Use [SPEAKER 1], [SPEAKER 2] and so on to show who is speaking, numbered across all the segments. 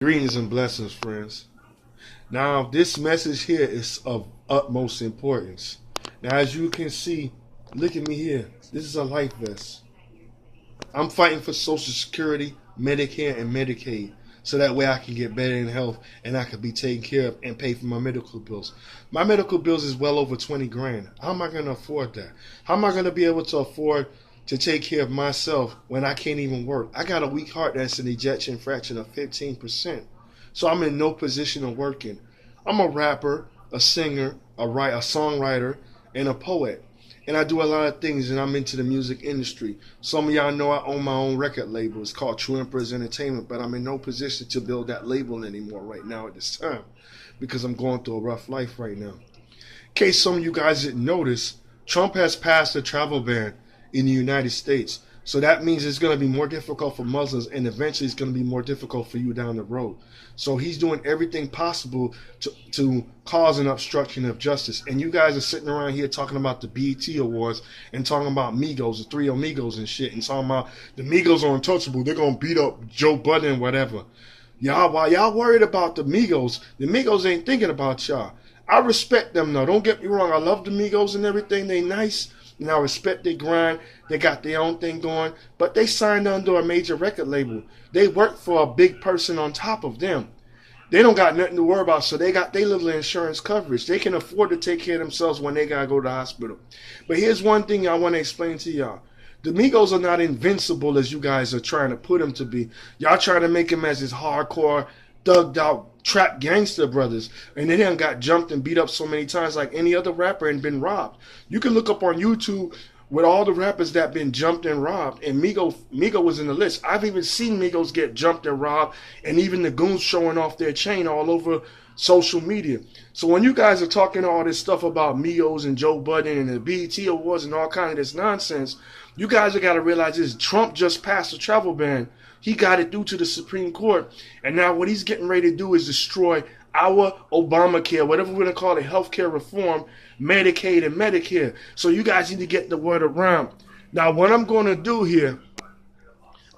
[SPEAKER 1] Greetings and blessings, friends. Now, this message here is of utmost importance. Now, as you can see, look at me here. This is a life vest. I'm fighting for Social Security, Medicare, and Medicaid, so that way I can get better in health and I can be taken care of and pay for my medical bills. My medical bills is well over 20 grand. How am I going to afford that? How am I going to be able to afford to take care of myself when I can't even work? I got a weak heart that's an ejection fraction of 15%. So I'm in no position of working. I'm a rapper, a singer, a songwriter, and a poet. And I do a lot of things, and I'm into the music industry. Some of y'all know I own my own record label. It's called True Emperors Entertainment, but I'm in no position to build that label anymore right now at this time because I'm going through a rough life right now. In case some of you guys didn't notice, Trump has passed a travel ban in the United States. So that means it's going to be more difficult for Muslims, and eventually it's going to be more difficult for you down the road. So he's doing everything possible to cause an obstruction of justice. And you guys are sitting around here talking about the BET Awards and talking about Migos, the three Amigos and shit, and talking about the Migos are untouchable. They're going to beat up Joe Budden and whatever. While y'all worried about the Migos ain't thinking about y'all. I respect them though. Don't get me wrong. I love the Migos and everything. They nice. And I respect their grind. They got their own thing going. But they signed under a major record label. They work for a big person on top of them. They don't got nothing to worry about. So they got their little insurance coverage. They can afford to take care of themselves when they got to go to the hospital. But here's one thing I want to explain to y'all. The Migos are not invincible as you guys are trying to put them to be. Y'all trying to make them as this hardcore, thugged out, trap gangster brothers, and they done got jumped and beat up so many times like any other rapper and been robbed. You can look up on YouTube with all the rappers that been jumped and robbed, and Migo was in the list. I've even seen Migos get jumped and robbed, and even the goons showing off their chain all over social media. So when you guys are talking all this stuff about Migos and Joe Budden and the BET Awards and all kind of this nonsense, you guys have got to realize this. Trump just passed a travel ban. He got it through to the Supreme Court. And now what he's getting ready to do is destroy our Obamacare, whatever we're going to call it, healthcare reform, Medicaid and Medicare. So you guys need to get the word around. Now what I'm going to do here,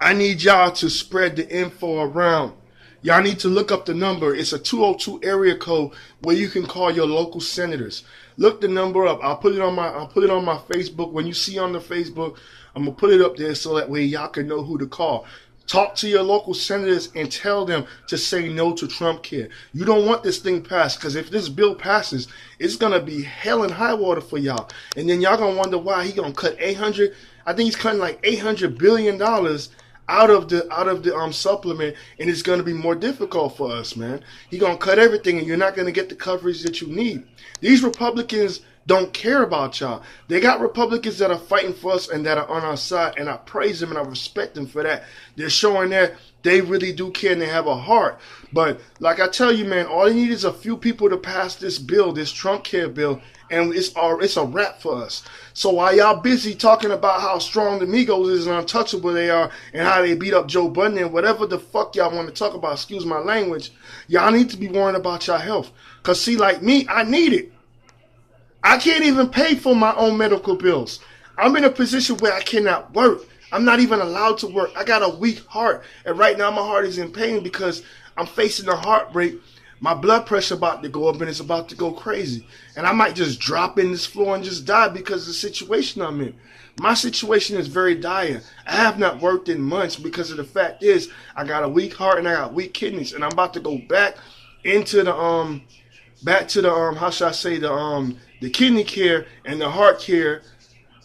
[SPEAKER 1] I need y'all to spread the info around. Y'all need to look up the number. It's a 202 area code where you can call your local senators. Look the number up. I'll put it on my Facebook. When you see on the Facebook, I'm gonna put it up there so that way y'all can know who to call. Talk to your local senators and tell them to say no to Trump care. You don't want this thing passed, because if this bill passes, it's going to be hell and high water for y'all. And then y'all going to wonder why he going to cut I think he's cutting like $800 billion out of the supplement, and it's going to be more difficult for us, man. He going to cut everything, and you're not going to get the coverage that you need. These Republicans don't care about y'all. They got Republicans that are fighting for us and that are on our side, and I praise them and I respect them for that. They're showing that they really do care and they have a heart. But like I tell you, man, all you need is a few people to pass this bill, this Trump care bill, and it's a wrap for us. So while y'all busy talking about how strong the Migos is and untouchable they are and how they beat up Joe Budden and whatever the fuck y'all want to talk about, excuse my language, y'all need to be worrying about your health. Because see, like me, I need it. I can't even pay for my own medical bills. I'm in a position where I cannot work. I'm not even allowed to work. I got a weak heart. And right now my heart is in pain because I'm facing a heartbreak. My blood pressure about to go up and it's about to go crazy. And I might just drop in this floor and just die because of the situation I'm in. My situation is very dire. I have not worked in months because of the fact is I got a weak heart and I got weak kidneys. And I'm about to go back into the how should I say, the kidney care and the heart care,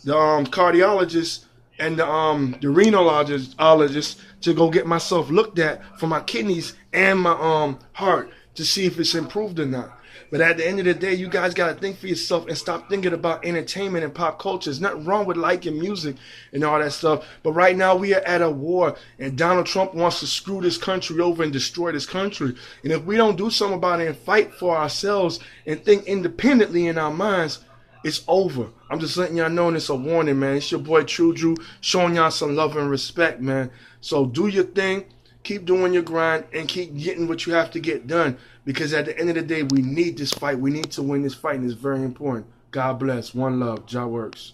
[SPEAKER 1] the cardiologist and the renologist to go get myself looked at for my kidneys and my heart to see if it's improved or not. But at the end of the day, you guys got to think for yourself and stop thinking about entertainment and pop culture. There's nothing wrong with liking music and all that stuff. But right now we are at a war, and Donald Trump wants to screw this country over and destroy this country. And if we don't do something about it and fight for ourselves and think independently in our minds, it's over. I'm just letting y'all know, and it's a warning, man. It's your boy True Drew showing y'all some love and respect, man. So do your thing. Keep doing your grind and keep getting what you have to get done, because at the end of the day, we need this fight. We need to win this fight, and it's very important. God bless. One love. Jah works.